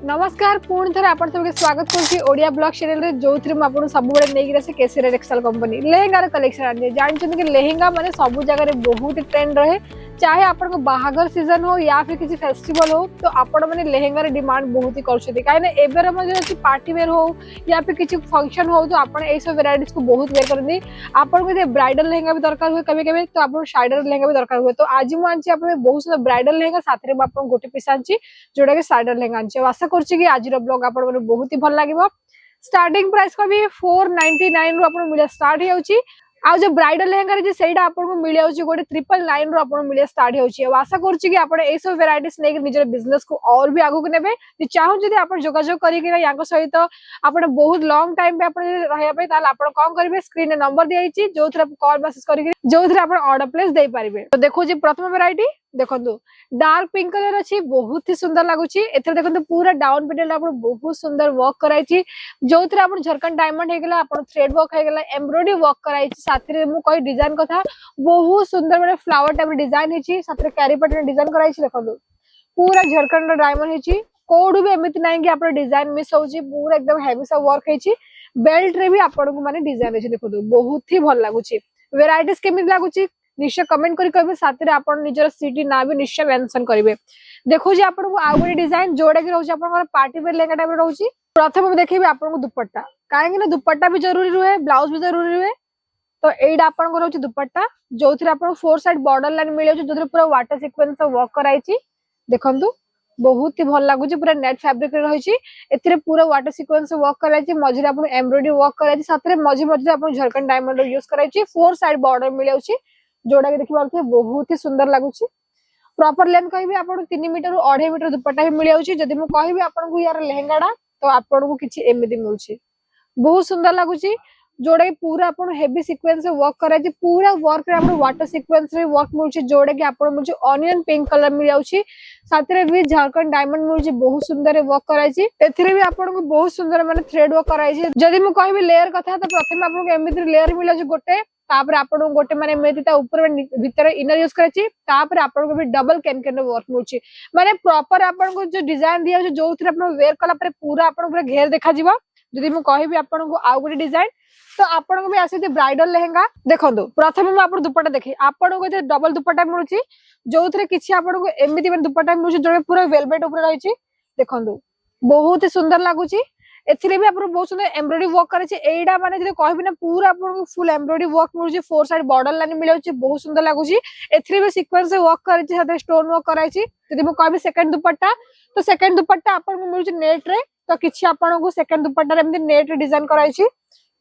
नमस्कार पुणी थर आप सबके स्वागत करुच्ची ओडिया ब्लॉग चैनल रे जो थी मुझे सब बड़े नहीं आसे केसीआर टेक्सटाइल कंपनी लेहेंगार कलेक्शन आने जानते कि लेहेंगा माने सब जगह बहुत ट्रेंड रहे चाहे आपन बाहागर सीजन हो या फिर किसी फेस्टिवल हो तो आपण मैंने लेहेंगार डिमांड बहुत ही कहीं पार्टी वेयर हो या फिर किसी फंक्शन हो तो आप सब वेराइटीज को बहुत वेयर करते आपको ब्राइडल लेहेंगा भी दरकार हुए कभी कभी तो आप साइडल लेहेंगा भी दरकार हुए तो आज मुझे बहुत सारा ब्राइडल लेहेंगा साथ में आप गोटे पीस आनी जोटा कि साइडल लेहेंगा आनी आशा कर आज ब्लॉग आप बहुत ही भल लगे स्टार्टिंग प्राइस को भी 499 रु मिले स्टार्ट हो आज जो ब्राइडल लेहेंगा जे सेटा आपको मिल जाउची गोटे 999 रु आपन मिले स्टार्ट होउची आशा करछि कि आपण ए सब वेराइटीज नै निजर बिजनेस को और भी आगु नेबे जे चाहू जदि आपण जोगाजोग करी कि याको सहित आपण बहुत लॉन्ग टाइम पे आपण रहया पे ताल आपण कोन करबे स्क्रीन रे नंबर दियाइची जो थरा कॉल मैसेज करी जो थरा आपण ऑर्डर प्लेस देई पारिबे तो देखो जे प्रथम वेराइटी देखो डार्क पिंक कलर अच्छी बहुत ही सुंदर लगुच देखो पूरा डाउन पेटल बहुत सुंदर वर्क कराई जो झरकन डायमंड होगला थ्रेड वर्क होगला एम्ब्रॉयडरी वर्क कराई साथ में कही डिजाइन कथा बहुत सुंदर मैंने फ्लावर टाइप डिजाइन होती कैरी पैटर्न डिजाइन कराई देखो पूरा झरकन डायमंड हो कोड भी एमती ना कि आप डिजाइन मिस हो पूरा एकदम हेवी सा वर्क है बेल्ट रे भी आपको माने डिजाइन अच्छे देखो बहुत ही भल लगुच वेराइटीज केमी लगुच निश्चय कमेंट करी कहबे साथ रे आपण निजर सिटी ना भी निश्चय मेंशन करिवे देखो जे आपण को आउ गोटे डिजाइन जोड़ा कि रहउची आपण पार्टी वेयर लेंगा टाइप रहउची प्रथम हम देखिबे आपण को दुपट्टा काहे कि दुपट्टा भी जरूरी रहे ब्लाउज भी जरूरी रहे तो एडा आपण को रहउची दुपट्टा जोथि आपण फोर साइड बॉर्डर लाइन मिले जोथि पूरा वाटर सीक्वेंस वर्क कराइची देखंतु बहुत ही भल लगुच पूरा नेट फैब्रिक रही एथिरे पूरा वाटर सीक्वेंस वर्क कराई मझे आप एम्ब्रॉयडरी वर्क कराई साथ में मझे मझे आप झरकन डायमंड यूज कराई फोर साइड बॉर्डर मिले जोड़ा कि देखिए बहुत ही सुंदर लगुच प्रॉपर लेंथ कहि आप 3 मीटर 2.5 मीटर दुपट्टा भी मिल जाउची जदि मु कहि आपन यार लेहेंगाडा तो आपन को किछि एमिति मिलुची बहुत सुंदर लगुच जोड़ा कि पूरा अपन हेवी सीक्वेंस वर्क कराई पूरा वर्क रे अपन वाटर सीक्वेंस रे वर्क मिलुची जोड़ा कि आपन मुझे ऑनियन पिंक कलर मिल जाउची साथ में भी झारखंड डायमंड मिलुची बहुत सुंदर वर्क कराई एथिरे भी आपन को बहुत सुंदर माने थ्रेड वर्क कराई जदि मु कहि लेयर कथा तो प्रथम आपन को एमिति लेयर मिल जाउची गोटे तापर आपण गोटे माने मेथी ता ऊपर भीतर इनर यूज कराची तापर आपण को भी डबल कैन वर्क मिलुची माने प्रॉपर आपण को जो डिजाइन दिया जो जोथि आपण वेयर कला पर पूरा आपण पूरा घेर देखा जिवो जदि मु कहिबी आपण को आउ गोटे डिजाइन तो आपण को भी आसी ब्राइडल लेहेंगा देखंतु प्रथम मु आपण दुपट्टा देखि आपण को डबल दुपट्टा मिलुची जोथि किछि आपण को एमिति माने दुपट्टा मिलुची जो पूरा वेलवेट ऊपर रहिची देखंतु बहुत ही सुंदर लागुची एथिरे भी आपन बहुत सुंदर एम्ब्रॉयडरी वर्क करे एडा माने जे कहबी ना पूरा आपन फुल एम्ब्रॉयडरी वर्क मिलुची फोर साइड बॉर्डर लाइन मिलुची बहुत सुंदर लागुची एथिरे भी सीक्वेंस वर्क करे साथे स्टोन वर्क कराई जदि मु कहबी सेकंड दुपट्टा तो सेकंड दुपट्टा आपन को मिलुची नेट रे तो किछि आपन को सेकंड दुपट्टा रे एमती नेट रे डिजाइन कराई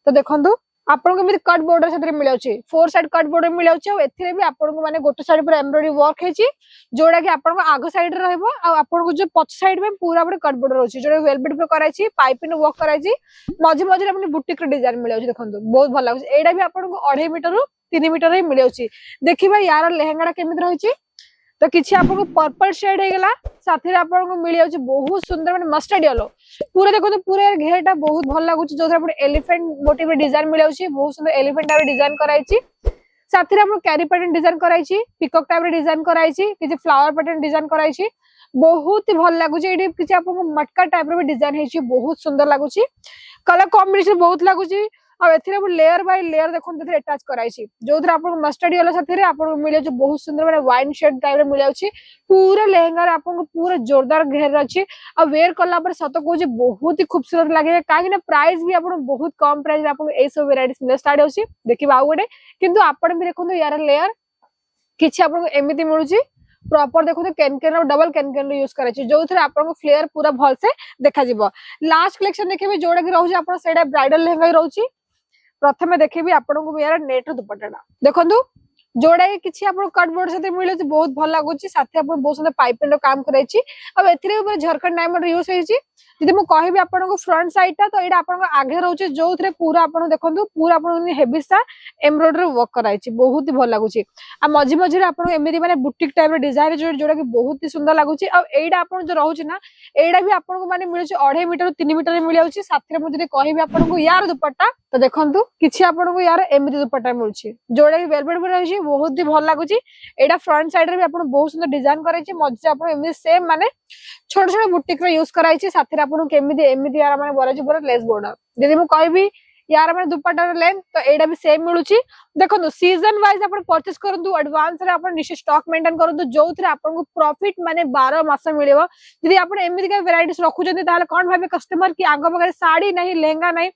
तो देखंतु आपन को भी कट बॉर्डर साथे मिलउची फोर साइड कट बॉर्डर मिलउची और एथिरे भी आपन को माने गोटे साइड पर एम्ब्रॉयडरी वर्क हेची जोड़ा कि आपन को आगो साइड रे रहबो आ आपन को जो पछ साइड में पूरा बड़े कट बॉर्डर होची जोड़ा वेलवेट पे कराई पाइपिंग वर्क कराई मझे मझे अपनी बुटीक रे डिजाइन मिलउची देखंतु बहुत भल लागुची एडा भी आपन को 2.5 मीटर 3 मीटर रे मिलउची देखिबा यार लेहेंगाडा केमित रहिची तो किछि आपन को पर्पल शेड हेगला साथे रे आपन को मिल जाउची बहुत सुंदर माने मस्टर्ड येलो पूरा देखो तो पूरा घेरटा बहुत भल लागुची जो आपण एलिफेंट मोटिव डिजाइन मिल जाउची बहुत सुंदर एलिफेंट टाइप डिजाइन कराईची साथे रे आपण कैरी पैटर्न डिजाइन कराईची पिकॉक टाइप डिजाइन कराईची किछि फ्लावर पैटर्न डिजाइन कराईची बहुत ही भल लागुची एडी किछि आपन को मटका टाइप रे डिजाइन हेची बहुत सुंदर लागुची कलर कॉम्बिनेशन बहुत लागुची और एथिरे लेयर बाय लेयर देखोन तेरे अटैच कराइछि जोथरे आपन मस्टर्ड येलो साथे रे आपन मिले जो बहुत सुंदर माने वाइन शेड टाइप रे मिलाउछि पूरा लेहेंगा रे आपन को पूरा जोरदार घेर अछि और वेयर कला पर सतो को जे बहुत ही खूबसूरत लागे काहे ना प्राइस भी आपन बहुत कम प्राइस रे आपन ए सब वेराइटीज मिले स्टार्ट होछि देखिबा आ गोटे किंतु आपन भी देखोन यार लेयर किछि आपन को एमिति मिलुछि प्रॉपर देखो कैन और डबल कैन यूज कराई जो थे आपको फ्लेयर पूरा भल से देखा जिवो लास्ट कलेक्शन देखिबे जोड़ा कि रहउछि आपन सेडा ब्राइडल लेहेंगा रहउछि प्रथमे देखिबी आपन को यार नेट दुपट्टाटा देखंतु जोड़ा किछि आपन कट बोर्ड साथे मिले बहुत भल लागुछि साथे आपन बहुत सुंदर पाइपिंग रो काम कराइछि अब एथिरे ऊपर झरकन डायमंड यूज होइछि जदि मु कहिबी आपन को फ्रंट साइड ता तो एडा आपन को आगे रहउछि जो थरे पूरा आपन देखंतु पूरा आपन हेवी सा एम्ब्रॉयडरी वर्क कराइछि बहुत ही भल लागुछि आ मझी मझी आपन एमिति माने बुटीक टाइप रो डिजाइन जोड़ा कि बहुत ही सुंदर लागुछि आ एडा आपन जो रहउछि ना एडा भी आपन को माने मिलुछि 2.5 मीटर 3 मीटर मिल जाउछि साथे मु जदि कहिबी आपन को यार दुपट्टा तो देखंतु किछि आपन को यार एमिति दुपट्टा मिलुछि जोड़ा कि वेलवेट पर रहिछि बहुत ही भल लागुची एटा फ्रंट साइड रे भी आपन बहुत सुंदर डिजाइन करैछि मझे आपन एमि सेम माने छोट छोट बुटीक रो यूज कराइछि साथी आपन केमिति एमिति यार माने बराछि पूरा लेस बॉर्डर जदि मु कहबी यार माने दुपट्टा रो लेंथ तो एटा भी सेम मिलुची देखो सीजन वाइज अपन परचेस करंतु एडवांस रे अपन निश्चित स्टॉक मेंटेन करंतु जोथरे आपन को प्रॉफिट माने 12 मास मिलिबो जदि आपन एमिति का वैरायटीज रखु जंती ताले कोन भाबे कस्टमर की आगो बगरे साड़ी नहीं लहंगा नहीं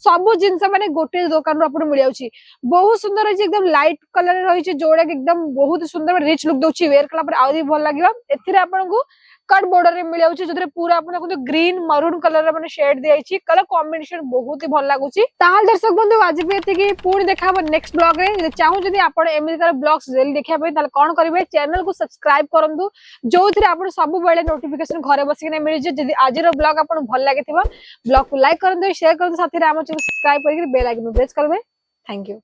सब जिनस माने गोटे दुकान आपन मिल जाउची बहुत सुंदर अछि एकदम लाइट कलर रही छै जोड़ा एकदम बहुत सुंदर रिच लुक दोछि वेयर कला पर आउरी भल लागियो एथिरे आपन को कट बॉर्डर रे मिल जाउची जदरे पूरा आपन देखो ग्रीन मरून कलर रे माने शेड दिया छी कलर कॉम्बिनेशन बहुत ही भल लागुची ताल दर्शक बंधु आज भी एतिकी पूर्ण देखाबो नेक्स्ट ब्लॉग रे जे चाहू जदि आपन अमेरिका ब्लॉग्स जल्दी देखिया पई ताले कोन करिवे चैनल को सब्सक्राइब करंतु जोथिरे आपन सब बेले नोटिफिकेशन घरे बसिक नै मिल जे जदि आज रो ब्लॉग आपन भल लागिथिबा ब्लॉग को लाइक करंतु शेयर करंतु साथी रे हम चैनल सब्सक्राइब करके बेल आइकन प्रेस करबे थैंक यू।